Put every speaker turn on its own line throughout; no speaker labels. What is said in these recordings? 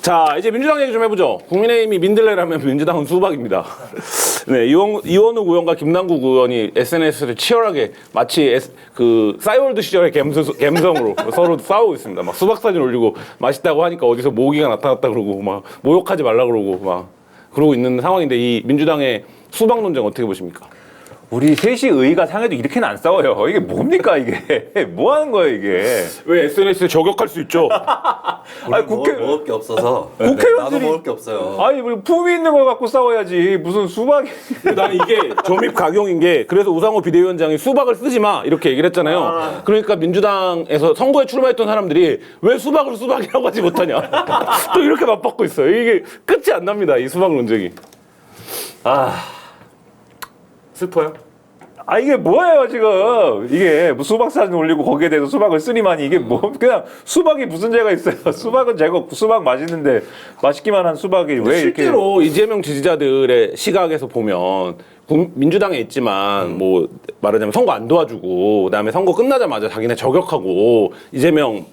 자, 이제 민주당 얘기 좀 해보죠. 국민의힘이 민들레라면 민주당은 수박입니다. 네, 이원욱 의원과 김남국 의원이 SNS를 치열하게 마치 싸이월드 시절의 갬성으로 서로 싸우고 있습니다. 막 수박 사진 올리고 맛있다고 하니까 어디서 모기가 나타났다 그러고 막 모욕하지 말라 그러고 막 그러고 있는 상황인데 이 민주당의 수박 논쟁 어떻게 보십니까?
우리 셋이 의의가 상해도 이렇게는 안 싸워요. 이게 뭡니까 이게? 뭐 하는 거예요 이게?
왜 SNS에 저격할 수 있죠?
아니
먹을 게 없어서
국회의원들이-
나도 먹을 게 없어요.
아니 뭐 품위 있는 걸 갖고 싸워야지 무슨 수박이?
나는 이게 점입 각용인 게 그래서 우상호 비대위원장이 수박을 쓰지 마 이렇게 얘기를 했잖아요. 그러니까 민주당에서 선거에 출마했던 사람들이 왜 수박을 수박이라고 하지 못하냐 또 이렇게 맞받고 있어요. 이게 끝이 안 납니다. 이 수박 논쟁이.
슬퍼요? 아 이게 뭐예요 지금? 이게 뭐 수박 사진 올리고 거기에 대해서 수박을 쓰니만이 이게 뭐 그냥 수박이 무슨 죄가 있어요? 수박은 수박 맛있는데 맛있기만 한 수박이 왜 이렇게?
실제로 이재명 지지자들의 시각에서 보면 민주당에 있지만 뭐 말하자면 선거 안 도와주고 그다음에 선거 끝나자마자 자기네 저격하고 이재명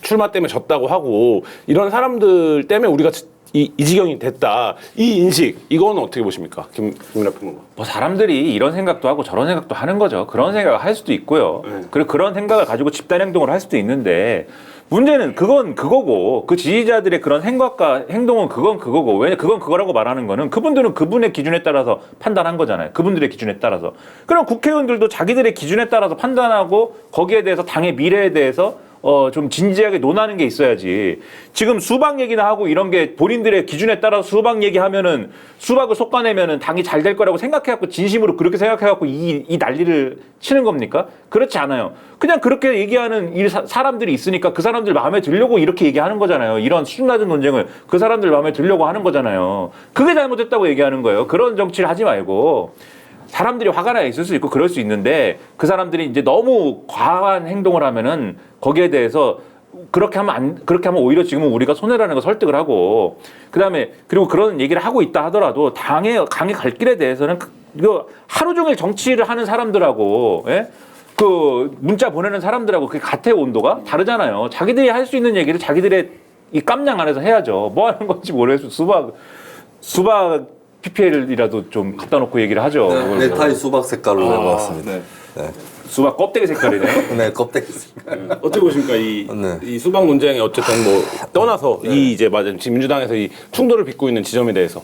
출마 때문에 졌다고 하고 이런 사람들 때문에 우리가 이 지경이 됐다. 이 인식 이거는 어떻게 보십니까? 김민하 평론가.
뭐 사람들이 이런 생각도 하고 저런 생각도 하는 거죠. 그런 생각을 할 수도 있고요. 그리고 그런 생각을 가지고 집단 행동을 할 수도 있는데 문제는 그건 그거고 그 지지자들의 그런 생각과 행동은 그건 그거고 왜냐 그건 그거라고 말하는 거는 그분들은 그분의 기준에 따라서 판단한 거잖아요. 그분들의 기준에 따라서. 그럼 국회의원들도 자기들의 기준에 따라서 판단하고 거기에 대해서 당의 미래에 대해서 좀 진지하게 논하는 게 있어야지. 지금 수박 얘기나 하고 이런 게 본인들의 기준에 따라서 수박 얘기하면은 수박을 솎아내면은 당이 잘 될 거라고 생각해갖고 진심으로 그렇게 생각해갖고 이 난리를 치는 겁니까? 그렇지 않아요. 그냥 그렇게 얘기하는 사람들이 있으니까 그 사람들 마음에 들려고 이렇게 얘기하는 거잖아요. 이런 수준 낮은 논쟁을 그 사람들 마음에 들려고 하는 거잖아요. 그게 잘못됐다고 얘기하는 거예요. 그런 정치를 하지 말고. 사람들이 화가 나 있을 수 있고 그럴 수 있는데 그 사람들이 이제 너무 과한 행동을 하면은 거기에 대해서 그렇게 하면 오히려 지금은 우리가 손해라는 걸 설득을 하고 그다음에 그리고 그런 얘기를 하고 있다 하더라도 강의 갈 길에 대해서는 이거 하루 종일 정치를 하는 사람들하고 그 문자 보내는 사람들하고 그게 같아요. 온도가 다르잖아요. 자기들이 할 수 있는 얘기를 자기들의 이 깜냥 안에서 해야죠. 뭐 하는 건지 모르겠어요. 수박 PPL이라도 좀 갖다 놓고 얘기를 하죠.
네, 넥타이 수박 색깔로 해봤습니다.
네.
수박 껍데기 색깔이네.
네, 껍데기 색깔.
어떻게 보십니까? 이 수박 논쟁에 어쨌든 뭐 떠나서 이 이제 맞아 지금 민주당에서 이 충돌을 빚고 있는 지점에 대해서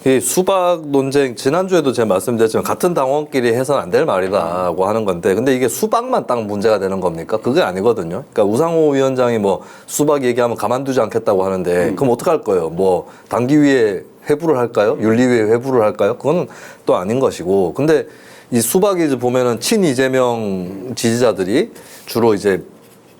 이 수박 논쟁 지난주에도 제가 말씀드렸지만 같은 당원끼리 해서는 안 될 말이다라고 하는 건데 근데 이게 수박만 딱 문제가 되는 겁니까? 그게 아니거든요. 그러니까 우상호 위원장이 뭐 수박 얘기하면 가만두지 않겠다고 하는데 그럼 어떡할 거예요? 뭐 당기위에 회부를 할까요? 윤리위에 회부를 할까요? 그건 또 아닌 것이고 근데 이 수박이 이제 보면은 친 이재명 지지자들이 주로 이제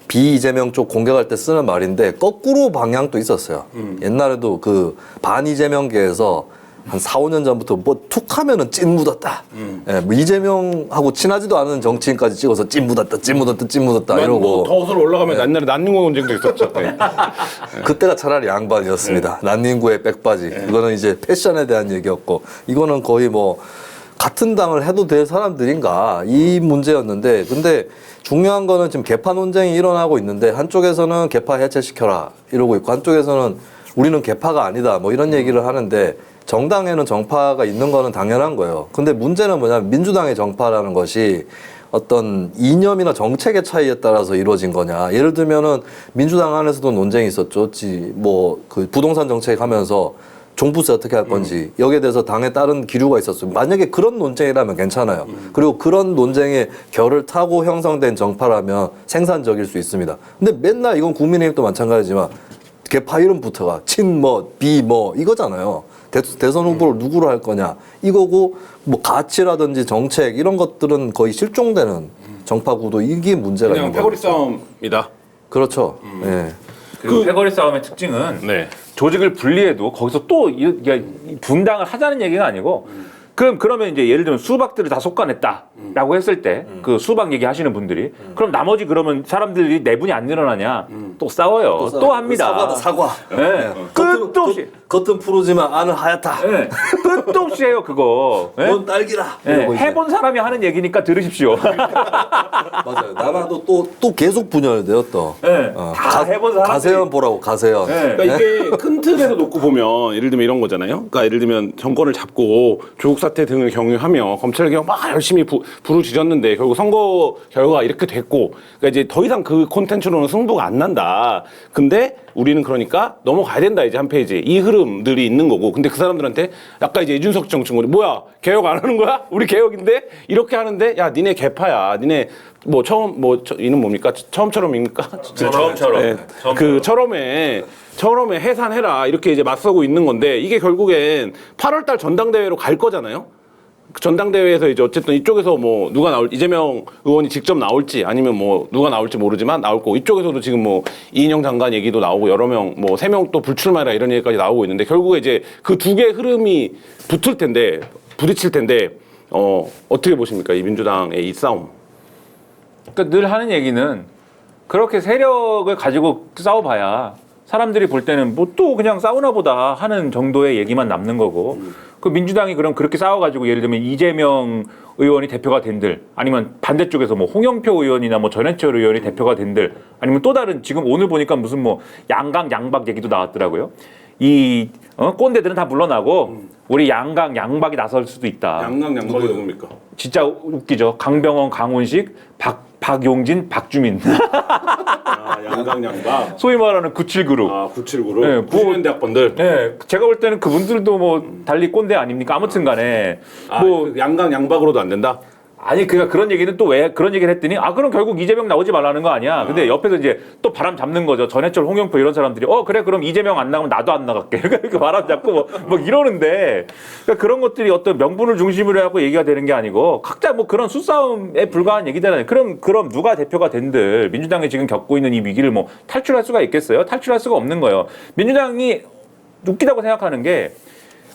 비이재명 쪽 공격할 때 쓰는 말인데 거꾸로 방향도 있었어요. 옛날에도 그 반 이재명계에서 한 4, 5년 전부터 뭐 툭 하면은 찐 묻었다. 예, 뭐 이재명하고 친하지도 않은 정치인까지 찍어서 찐 묻었다, 찐 묻었다, 찐 묻었다 이러고.
더 서로 올라가면 옛날에 난닝고 논쟁도 있었죠. 네.
그때가 차라리 양반이었습니다. 난닝구의 백바지. 그거는 이제 패션에 대한 얘기였고 이거는 거의 뭐 같은 당을 해도 될 사람들인가 이 문제였는데 근데 중요한 거는 지금 개파 논쟁이 일어나고 있는데 한쪽에서는 개파 해체시켜라 이러고 있고 한쪽에서는 우리는 개파가 아니다 뭐 이런 얘기를 하는데 정당에는 정파가 있는 거는 당연한 거예요. 근데 문제는 뭐냐면 민주당의 정파라는 것이 어떤 이념이나 정책의 차이에 따라서 이루어진 거냐. 예를 들면은 민주당 안에서도 논쟁이 있었죠. 뭐 그 부동산 정책 하면서 종부세 어떻게 할 건지 여기에 대해서 당에 따른 기류가 있었어요. 만약에 그런 논쟁이라면 괜찮아요. 그리고 그런 논쟁의 결을 타고 형성된 정파라면 생산적일 수 있습니다. 근데 맨날 이건 국민의힘도 마찬가지지만 개파 이름부터가 친 뭐 비 뭐 이거잖아요. 대선 후보를 누구로 할 거냐 이거고 뭐 가치라든지 정책 이런 것들은 거의 실종되는 정파 구도 이게 문제가
그냥
있는
패거리
거죠.
싸움이다.
그렇죠. 예.
그 패거리 싸움의 특징은
네.
조직을 분리해도 거기서 또 분당을 하자는 얘기가 아니고 그러면 이제 예를 들면 수박들을 다 솎아냈다라고 했을 때 그 수박 얘기하시는 분들이 그럼 나머지 그러면 사람들이 내분이 안 늘어나냐? 또 싸워요. 또 합니다.
사과다 사과.
네. 끝도 없이.
겉은 푸르지만 안은 하얗다.
네. 끝도 없이 해요 그거. 네?
넌 딸기라.
네.
이러고 이제.
해본 사람이 하는 얘기니까 들으십시오.
맞아요. 나라도 또 계속 분열돼요 또.
네. 다 해본 사람들이.
가세연 보라고 가세연.
네.
그러니까 이게 큰 틀에서 놓고 보면 예를 들면 이런 거잖아요. 그러니까 예를 들면 정권을 잡고 조국 사태 등을 경유하며 검찰 개혁 막 열심히 부르짖었는데 결국 선거 결과가 이렇게 됐고, 그러니까 이제 더 이상 그 콘텐츠로는 승부가 안 난다. 근데 우리는 그러니까 넘어가야 된다 이제 한 페이지. 이 흐름들이 있는 거고. 근데 그 사람들한테 아까 이제 이준석 정치권이 뭐야 개혁 안 하는 거야? 우리 개혁인데 이렇게 하는데 야 니네 개파야. 니네 뭐 처음 이는 뭡니까? 처음처럼입니까?
처음처럼.
네. 그 처럼에 해산해라 이렇게 이제 맞서고 있는 건데 이게 결국엔 8월달 전당대회로 갈 거잖아요. 그 전당대회에서 이제 어쨌든 이쪽에서 뭐 누가 이재명 의원이 직접 나올지 아니면 뭐 누가 나올지 모르지만 나올 거고 이쪽에서도 지금 뭐 이인영 장관 얘기도 나오고 여러 명 뭐 3명 또 불출마해라 이런 얘기까지 나오고 있는데 결국에 이제 그 두 개의 흐름이 부딪힐 텐데 어떻게 보십니까? 이 민주당의 이 싸움.
그러니까 늘 하는 얘기는 그렇게 세력을 가지고 싸워봐야 사람들이 볼 때는 뭐 또 그냥 싸우나 보다 하는 정도의 얘기만 남는 거고 그 민주당이 그럼 그렇게 싸워가지고 예를 들면 이재명 의원이 대표가 된들 아니면 반대쪽에서 뭐 홍영표 의원이나 뭐 전해철 의원이 대표가 된들 아니면 또 다른 지금 오늘 보니까 무슨 뭐 양강 양박 얘기도 나왔더라고요. 이 꼰대들은 다 물러나고 우리 양강 양박이 나설 수도 있다.
양강 양박이 누굽니까?
진짜 웃기죠. 강병원, 강훈식, 박용진, 박주민.
아, 양강 양박.
소위 말하는 97그룹.
아, 97그룹.
네,
90년대 학번들.
네, 제가 볼 때는 그분들도 뭐 달리 꼰대 아닙니까? 아무튼 간에 뭐
그 양강 양박으로도 안 된다.
아니 그런 얘기는 또 왜 그런 얘기를 했더니 그럼 결국 이재명 나오지 말라는 거 아니야. 근데 옆에서 이제 또 바람 잡는 거죠. 전해철, 홍영표 이런 사람들이 그래 그럼 이재명 안 나가면 나도 안 나갈게. 이렇게 바람 잡고 뭐 이러는데 그러니까 그런 것들이 어떤 명분을 중심으로 하고 얘기가 되는 게 아니고 각자 뭐 그런 수싸움에 불과한 얘기잖아요. 그럼 누가 대표가 된들 민주당이 지금 겪고 있는 이 위기를 뭐 탈출할 수가 있겠어요? 탈출할 수가 없는 거예요. 민주당이 웃기다고 생각하는 게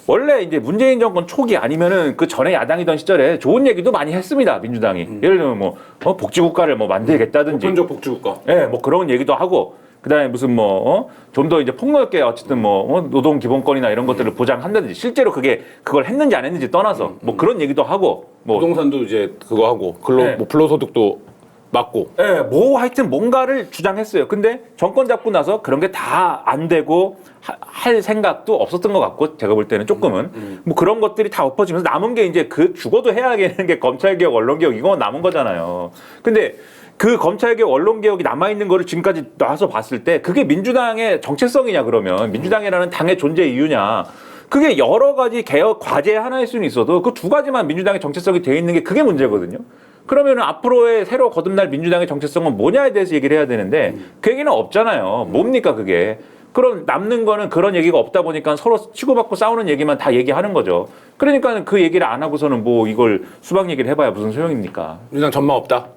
원래 이제 문재인 정권 초기 아니면은 그 전에 야당이던 시절에 좋은 얘기도 많이 했습니다 민주당이. 예를 들면 뭐 복지국가를 뭐 만들겠다든지,
보편적 복지국가.
예, 뭐 그런 얘기도 하고. 그다음에 무슨 뭐 좀 더 이제 폭넓게 어쨌든 뭐 노동 기본권이나 이런 것들을 보장한다든지 실제로 그걸 했는지 안 했는지 떠나서 뭐 그런 얘기도 하고 뭐
부동산도 이제 그거 하고
네.
뭐 불로소득도 맞고.
예, 뭐 하여튼 뭔가를 주장했어요. 근데 정권 잡고 나서 그런 게 다 안 되고 할 생각도 없었던 것 같고 제가 볼 때는 조금은 뭐 그런 것들이 다 엎어지면서 남은 게 이제 그 죽어도 해야 되는 게 검찰개혁, 언론개혁 이거 남은 거잖아요. 근데 그 검찰개혁, 언론개혁이 남아있는 거를 지금까지 나와서 봤을 때 그게 민주당의 정체성이냐 그러면 민주당이라는 당의 존재 이유냐 그게 여러 가지 개혁 과제 하나일 수는 있어도 그 두 가지만 민주당의 정체성이 돼 있는 게 그게 문제거든요. 그러면 앞으로의 새로 거듭날 민주당의 정체성은 뭐냐에 대해서 얘기를 해야 되는데 그 얘기는 없잖아요. 뭡니까 그게. 그럼 남는 거는 그런 얘기가 없다 보니까 서로 치고받고 싸우는 얘기만 다 얘기하는 거죠. 그러니까 그 얘기를 안 하고서는 뭐 이걸 수박 얘기를 해봐야 무슨 소용입니까?
민주당 전망 없다.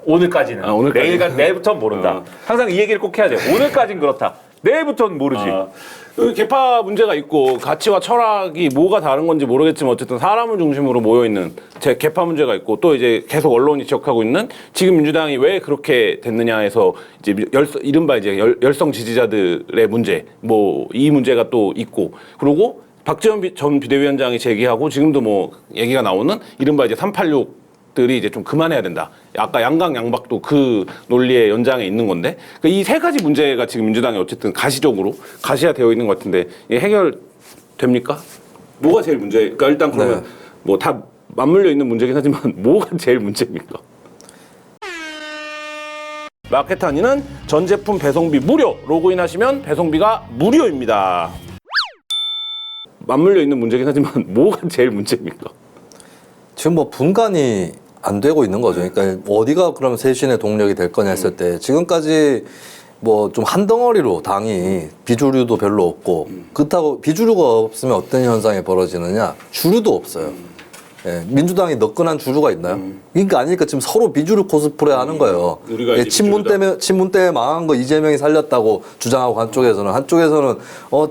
오늘까지는.
오늘까지는.
내일부터는 모른다. 항상 이 얘기를 꼭 해야 돼요. 오늘까지는 그렇다. 내일부터는 모르지.
그 개파 문제가 있고 가치와 철학이 뭐가 다른 건지 모르겠지만 어쨌든 사람을 중심으로 모여 있는 개파 문제가 있고 또 이제 계속 언론이 지적하고 있는 지금 민주당이 왜 그렇게 됐느냐에서 이제 이른바 이제 열성 지지자들의 문제 뭐 이 문제가 또 있고 그리고 박지원 전 비대위원장이 제기하고 지금도 뭐 얘기가 나오는 이른바 이제 386 들이 이제 좀 그만해야 된다. 아까 양강 양박도 그 논리의 연장에 있는 건데 이 세 가지 문제가 지금 민주당이 어쨌든 가시적으로 가시화되어 있는 것 같은데 이게 해결됩니까? 뭐가 제일 문제? 그러니까 일단 그러면 뭐 다 맞물려 있는 문제긴 하지만 뭐가 제일 문제입니까? 마케타니는 전 제품 배송비 무료 로그인하시면 배송비가 무료입니다. 맞물려 있는 문제긴 하지만 뭐가 제일 문제입니까?
지금 뭐 분간이 안 되고 있는 거죠. 그러니까 어디가 그럼 쇄신의 동력이 될 거냐 했을 때 지금까지 뭐 좀 한 덩어리로 당이 비주류도 별로 없고 그렇다고 비주류가 없으면 어떤 현상이 벌어지느냐 주류도 없어요. 예, 민주당이 너끈한 주류가 있나요? 그러니까 아니니까 지금 서로 비주류 코스프레 하는 거예요.
우리가
예,
이제
친문
비주류다.
때문에 망한 거 이재명이 살렸다고 주장하고 한쪽에서는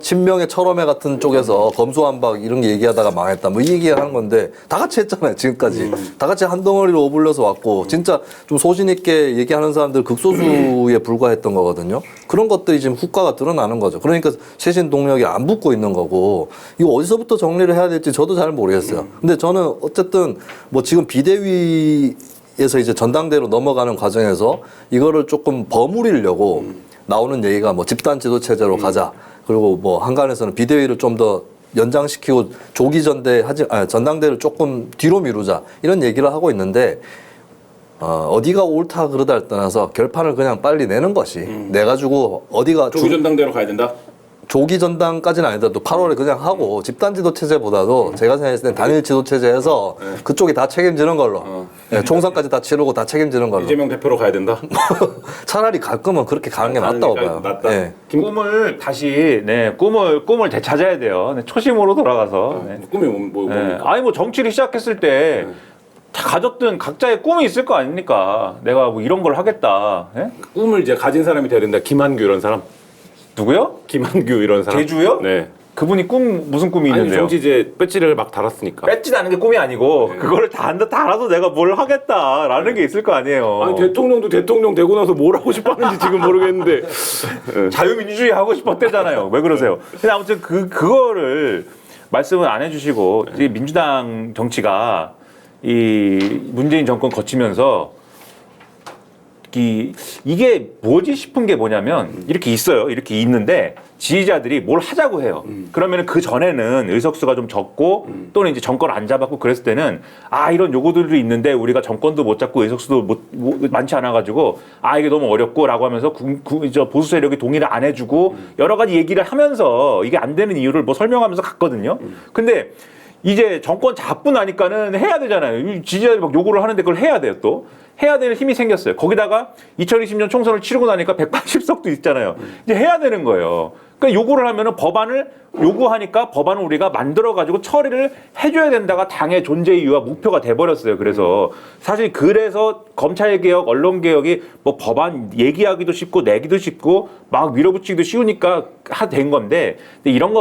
친명의 철험회 같은 쪽에서 검수완박 이런 게 얘기하다가 망했다. 뭐 이 얘기하는 건데 다 같이 했잖아요. 지금까지 다 같이 한 덩어리로 어불려서 왔고 진짜 좀 소신 있게 얘기하는 사람들 극소수에 불과했던 거거든요. 그런 것들이 지금 후과가 드러나는 거죠. 그러니까 쇄신 동력이 안 붙고 있는 거고 이거 어디서부터 정리를 해야 될지 저도 잘 모르겠어요. 근데 저는 어쨌든 뭐 지금 비대위에서 이제 전당대로 넘어가는 과정에서 이거를 조금 버무리려고 나오는 얘기가 뭐 집단 지도 체제로 가자. 그리고 뭐 한간에서는 비대위를 좀 더 연장시키고 조기 전당대를 조금 뒤로 미루자 이런 얘기를 하고 있는데 어디가 옳다 그러다를 떠나서 결판을 그냥 빨리 내는 것이 내 가지고 어디가
조기 전당대로 가야 된다.
조기 전당까지는 아니더라도 8월에 그냥 하고 집단 지도 체제보다도 제가 생각했을 땐 단일 지도 체제에서 그쪽이 다 책임지는 걸로 예, 총선까지 다 치르고 다 책임지는 걸로
이재명 대표로 가야 된다.
차라리 갈 거면 그렇게 가는 게 낫다고 봐요.
낫다.
예.
꿈을 다시 꿈을 되찾아야 돼요. 네, 초심으로 돌아가서. 네.
꿈이 뭡니까?
네. 아니 뭐 정치를 시작했을 때 다 가졌던 각자의 꿈이 있을 거 아닙니까? 내가 뭐 이런 걸 하겠다. 예?
꿈을 이제 가진 사람이 돼야 된다. 김한규 이런 사람.
누구요?
김한규 이런 사람.
대주요?
네.
그분이 무슨 꿈이
아니
있는데요?
정치 이제 배지를 막 달았으니까.
뺏지 않는 게 꿈이 아니고 그거를 달아서 내가 뭘 하겠다라는 게 있을 거 아니에요.
아니 대통령도 대통령 되고 나서 뭘 하고 싶었는지 지금 모르겠는데.
자유민주주의 하고 싶었대잖아요. 왜 그러세요? 근데 아무튼 그거를 말씀을 안 해주시고 이 민주당 정치가 이 문재인 정권 거치면서 이게 뭐지 싶은 게 뭐냐면 이렇게 있어요. 이렇게 있는데 지지자들이 뭘 하자고 해요. 그러면 그 전에는 의석수가 좀 적고 또는 이제 정권을 안 잡았고 그랬을 때는 이런 요구들이 있는데 우리가 정권도 못 잡고 의석수도 많지 않아가지고 이게 너무 어렵고라고 하면서 저 보수 세력이 동의를 안 해주고 여러 가지 얘기를 하면서 이게 안 되는 이유를 뭐 설명하면서 갔거든요. 근데 이제 정권 잡고 나니까는 해야 되잖아요. 지지자들이 막 요구를 하는데 그걸 해야 돼요, 또. 해야 되는 힘이 생겼어요. 거기다가 2020년 총선을 치르고 나니까 180석도 있잖아요. 이제 해야 되는 거예요. 그러니까 요구를 하면은 법안을 요구하니까 법안을 우리가 만들어가지고 처리를 해줘야 된다가 당의 존재 이유와 목표가 돼버렸어요. 그래서 사실 그래서 검찰개혁, 언론개혁이 뭐 법안 얘기하기도 쉽고 내기도 쉽고 막 밀어붙이기도 쉬우니까 된 건데 근데 이런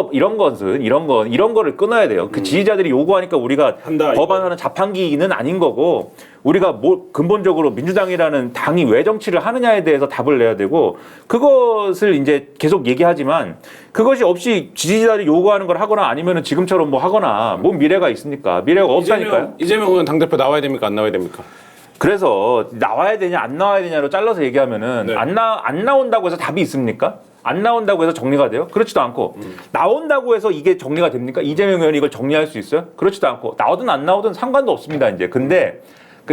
거를 끊어야 돼요. 그 지지자들이 요구하니까 우리가
한다,
법안하는 자판기는 아닌 거고 우리가 뭐 근본적으로 민주당이라는 당이 왜 정치를 하느냐에 대해서 답을 내야 되고 그것을 이제 계속 얘기하지만 그것이 없이 지지자들이 요구하는 걸 하거나 아니면은 지금처럼 뭐 하거나 뭔 미래가 있습니까? 미래가 없다니까요.
이재명 의원 당대표 나와야 됩니까? 안 나와야 됩니까?
그래서 나와야 되냐 안 나와야 되냐로 잘라서 얘기하면은
네.
안 나온다고 해서 답이 있습니까? 안 나온다고 해서 정리가 돼요? 그렇지도 않고 나온다고 해서 이게 정리가 됩니까? 이재명 의원이 이걸 정리할 수 있어요? 그렇지도 않고 나오든 안 나오든 상관도 없습니다. 이제 근데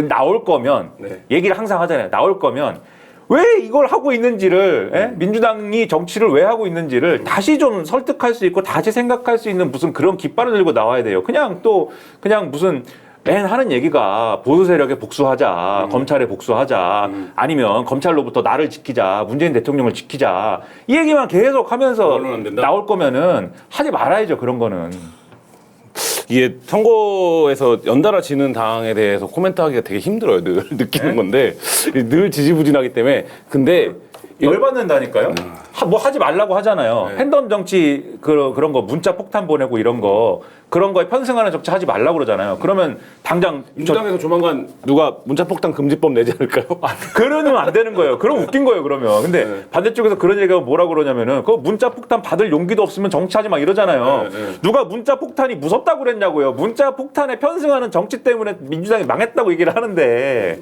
나올 거면
네.
얘기를 항상 하잖아요. 나올 거면 왜 이걸 하고 있는지를 민주당이 정치를 왜 하고 있는지를 다시 좀 설득할 수 있고 다시 생각할 수 있는 무슨 그런 깃발을 들고 나와야 돼요. 그냥 무슨 맨 하는 얘기가 보수 세력에 복수하자, 검찰에 복수하자, 아니면 검찰로부터 나를 지키자, 문재인 대통령을 지키자 이 얘기만 계속 하면서
그거는 안 된다?
나올 거면은 하지 말아야죠. 그런 거는.
이게 선거에서 연달아 지는 당에 대해서 코멘트하기가 되게 힘들어요. 늘 느끼는 건데 늘 지지부진하기 때문에 근데
열받는다니까요. 뭐 하지 말라고 하잖아요.
네.
팬덤 정치 그런 거 문자 폭탄 보내고 이런 거 그런 거에 편승하는 정치 하지 말라고 그러잖아요. 그러면 당장
민주당에서 조만간 누가 문자폭탄 금지법 내지 않을까요?
그러면 안 되는 거예요. 그럼 웃긴 거예요. 그러면 근데 반대쪽에서 그런 얘기가 뭐라고 그러냐면은 그 문자 폭탄 받을 용기도 없으면 정치하지 막 이러잖아요. 누가 문자 폭탄이 무섭다고 그랬냐고요. 문자 폭탄에 편승하는 정치 때문에 민주당이 망했다고 얘기를 하는데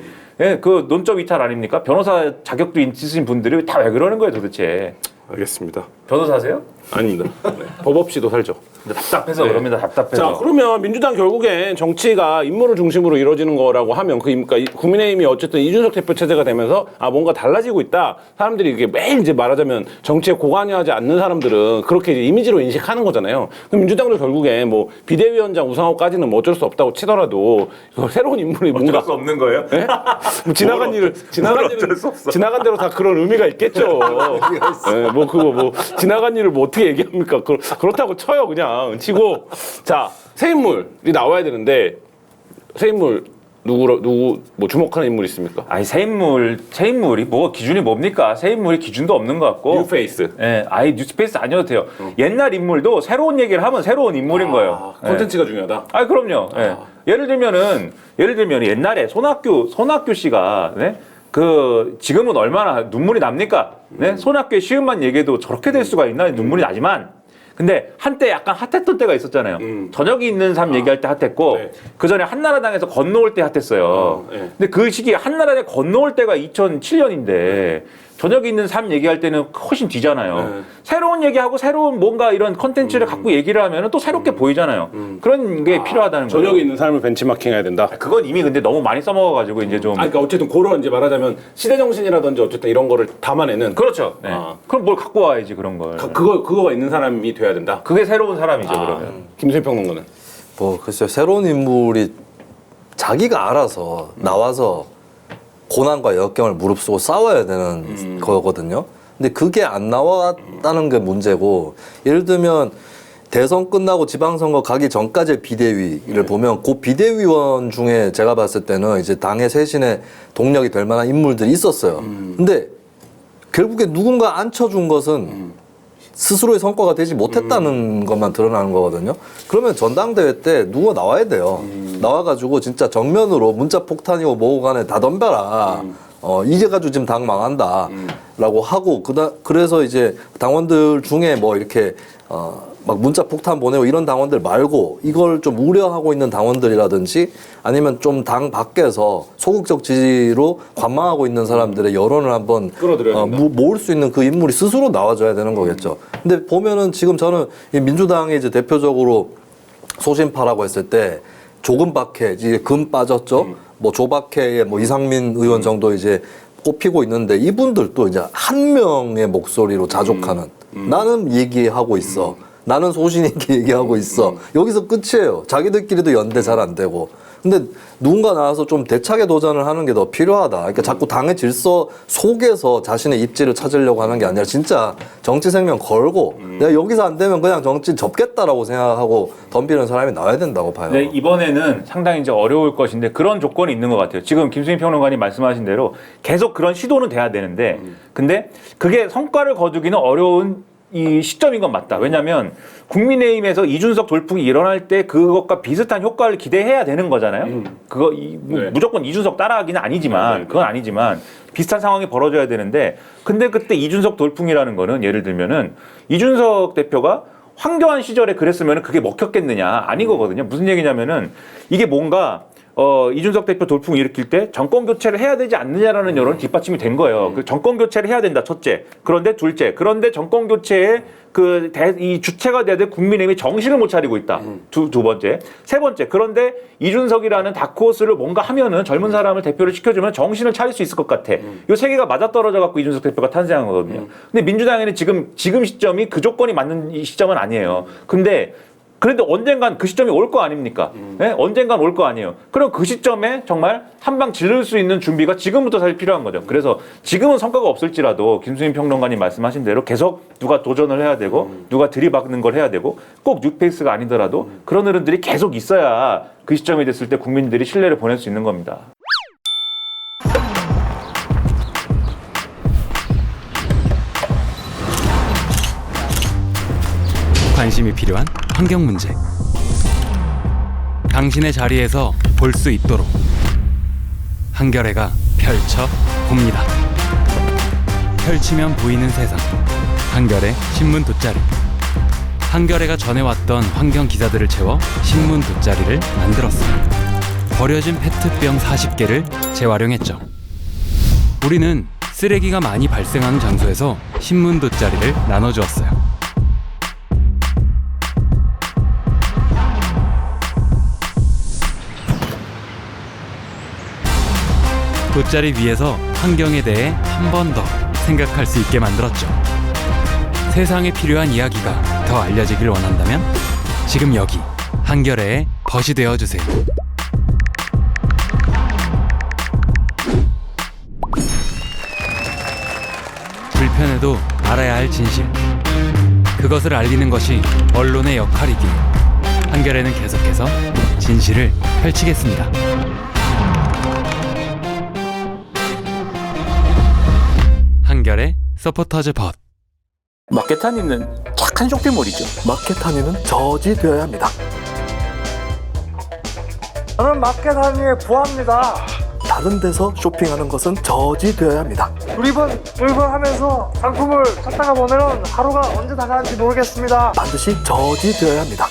그 논점 이탈 아닙니까? 변호사 자격도 있으신 분들이 다 왜 그러는 거예요, 도대체?
알겠습니다.
변호사세요?
아닙니다. 네. 법 없이도 살죠.
답답해서 그럽니다. 답답해서.
자, 그러면 민주당 결국엔 정치가 인물을 중심으로 이루어지는 거라고 하면 그러니까 국민의힘이 어쨌든 이준석 대표 체제가 되면서 뭔가 달라지고 있다. 사람들이 이게 매일 이제 말하자면 정치에 고관여하지 않는 사람들은 그렇게 이제 이미지로 인식하는 거잖아요. 그럼 민주당도 결국엔 뭐 비대위원장 우상호까지는 뭐 어쩔 수 없다고 치더라도 새로운 인물이 뭔가
어쩔 수 없는 거예요?
네? 뭐 지나간 지나간 대로 다 그런 의미가 있겠죠. 네, 뭐 지나간 일을 뭐 어떻게 얘기합니까? 그렇다고 쳐요 그냥 치고 자 새 인물이 나와야 되는데 새 인물 누구 뭐 주목하는 인물 있습니까?
아니 새 인물이 뭐 기준이 뭡니까? 새 인물이 기준도 없는 것 같고.
뉴페이스.
예, 아예 뉴스페이스 아니어도 돼요. 옛날 인물도 새로운 얘기를 하면 새로운 인물인 거예요.
콘텐츠가 중요하다.
아 그럼요. 예. 예를 들면 옛날에 손학규 씨가 네? 그 지금은 얼마나 눈물이 납니까? 네? 손학규의 시음만 얘기해도 저렇게 될 수가 있나 눈물이 나지만. 근데 한때 약간 핫했던 때가 있었잖아요. 저녁이 있는 삶 얘기할 때 핫했고
네.
그 전에 한나라당에서 건너올 때 핫했어요.
네.
근데 그 시기에 한나라당 건너올 때가 2007년인데 저녁이 있는 삶 얘기할 때는 훨씬 뒤잖아요.
네.
새로운 얘기하고 새로운 뭔가 이런 컨텐츠를 갖고 얘기를 하면 또 새롭게 보이잖아요. 그런 게 필요하다는 거예요.
저녁에 있는 삶을 벤치마킹해야 된다.
그건 이미 근데 너무 많이 써먹어가지고 이제 좀
그러니까 어쨌든 그런 이제 말하자면 시대 정신이라든지 어쨌든 이런 거를 담아내는
그렇죠. 네.
그럼
뭘 갖고 와야지 그런 걸.
그거가 있는 사람이 돼야 된다.
그게 새로운 사람이죠 그러면.
김수현 평론가는
뭐 글쎄요, 새로운 인물이 자기가 알아서 나와서 고난과 역경을 무릅쓰고 싸워야 되는 거거든요. 근데 그게 안 나왔다는 게 문제고, 예를 들면 대선 끝나고 지방선거 가기 전까지의 비대위를 보면 그 비대위원 중에 제가 봤을 때는 이제 당의 쇄신의 동력이 될 만한 인물들이 있었어요. 근데 결국에 누군가 앉혀준 것은 스스로의 성과가 되지 못했다는 것만 드러나는 거거든요. 그러면 전당대회 때 누가 나와야 돼요. 나와가지고 진짜 정면으로 문자 폭탄이고 뭐고 간에 다 덤벼라. 이제 가지고 지금 당 망한다. 라고 하고, 그래서 이제 당원들 중에 뭐 이렇게, 막 문자 폭탄 보내고 이런 당원들 말고 이걸 좀 우려하고 있는 당원들이라든지 아니면 좀 당 밖에서 소극적 지지로 관망하고 있는 사람들의 여론을 한번
끌어들여야 된다.
모을 수 있는 그 인물이 스스로 나와줘야 되는 거겠죠. 근데 보면은 지금 저는 이 민주당이 이제 대표적으로 소신파라고 했을 때 조금밖에 이제 금 빠졌죠. 뭐 조박해의 뭐 이상민 의원 정도 이제 꼽히고 있는데 이분들도 이제 한 명의 목소리로 자족하는 나는 얘기하고 있어. 나는 소신 있게 얘기하고 있어. 여기서 끝이에요. 자기들끼리도 연대 잘 안 되고. 근데 누군가 나와서 좀 대차게 도전을 하는 게 더 필요하다. 그러니까 자꾸 당의 질서 속에서 자신의 입지를 찾으려고 하는 게 아니라 진짜 정치 생명 걸고 내가 여기서 안 되면 그냥 정치 접겠다라고 생각하고 덤비는 사람이 나와야 된다고 봐요.
네, 이번에는 상당히 이제 어려울 것인데 그런 조건이 있는 것 같아요. 지금 김수민 평론가님 말씀하신 대로 계속 그런 시도는 돼야 되는데 근데 그게 성과를 거두기는 어려운 이 시점인 건 맞다. 왜냐하면 국민의힘에서 이준석 돌풍이 일어날 때 그것과 비슷한 효과를 기대해야 되는 거잖아요.
네.
무조건 이준석 따라하기는 아니지만 그건 아니지만 비슷한 상황이 벌어져야 되는데 근데 그때 이준석 돌풍이라는 거는 예를 들면은 이준석 대표가 황교안 시절에 그랬으면 그게 먹혔겠느냐 아닌 거거든요. 무슨 얘기냐면은 이게 뭔가 이준석 대표 돌풍을 일으킬 때 정권 교체를 해야 되지 않느냐라는 여론이 뒷받침이 된 거예요. 그 정권 교체를 해야 된다, 첫째. 그런데 둘째. 그런데 정권 교체에 이 주체가 돼야 될 국민의힘이 정신을 못 차리고 있다. 두 번째. 세 번째. 그런데 이준석이라는 다크호스를 뭔가 하면은 젊은 사람을 대표를 시켜주면 정신을 차릴 수 있을 것 같아. 이 세 개가 맞아떨어져 갖고 이준석 대표가 탄생한 거거든요. 근데 민주당에는 지금 시점이 그 조건이 맞는 이 시점은 아니에요. 근데 그런데 언젠간 그 시점이 올 거 아닙니까? 네? 언젠간 올 거 아니에요. 그럼 그 시점에 정말 한 방 지를 수 있는 준비가 지금부터 사실 필요한 거죠. 그래서 지금은 성과가 없을지라도 김수민 평론가님 말씀하신 대로 계속 누가 도전을 해야 되고 누가 들이박는 걸 해야 되고 꼭 뉴페이스가 아니더라도 그런 어른들이 계속 있어야 그 시점이 됐을 때 국민들이 신뢰를 보낼 수 있는 겁니다.
관심이 필요한 환경 문제. 당신의 자리에서 볼 수 있도록 한겨레가 펼쳐 봅니다. 펼치면 보이는 세상. 한겨레 신문 돗자리. 한겨레가 전해왔던 환경 기사들을 채워 신문 돗자리를 만들었어요. 버려진 페트병 40개를 재활용했죠. 우리는 쓰레기가 많이 발생하는 장소에서 신문 돗자리를 나눠주었어요. 돗자리 위에서 환경에 대해 한 번 더 생각할 수 있게 만들었죠. 세상에 필요한 이야기가 더 알려지길 원한다면 지금 여기 한겨레의 벗이 되어주세요. 불편해도 알아야 할 진실. 그것을 알리는 것이 언론의 역할이기에 한결에는 계속해서 진실을 펼치겠습니다. 한결의 서포터즈 법.
마케타니는 착한 쇼핑몰이죠.
마켓하니는 저지되어야 합니다.
저는 마켓하니에 부합니다.
다른 데서 쇼핑하는 것은 저지되어야 합니다.
물건하면서 상품을 찾다가 보면 하루가 언제 다 가는지 모르겠습니다.
반드시 저지되어야 합니다.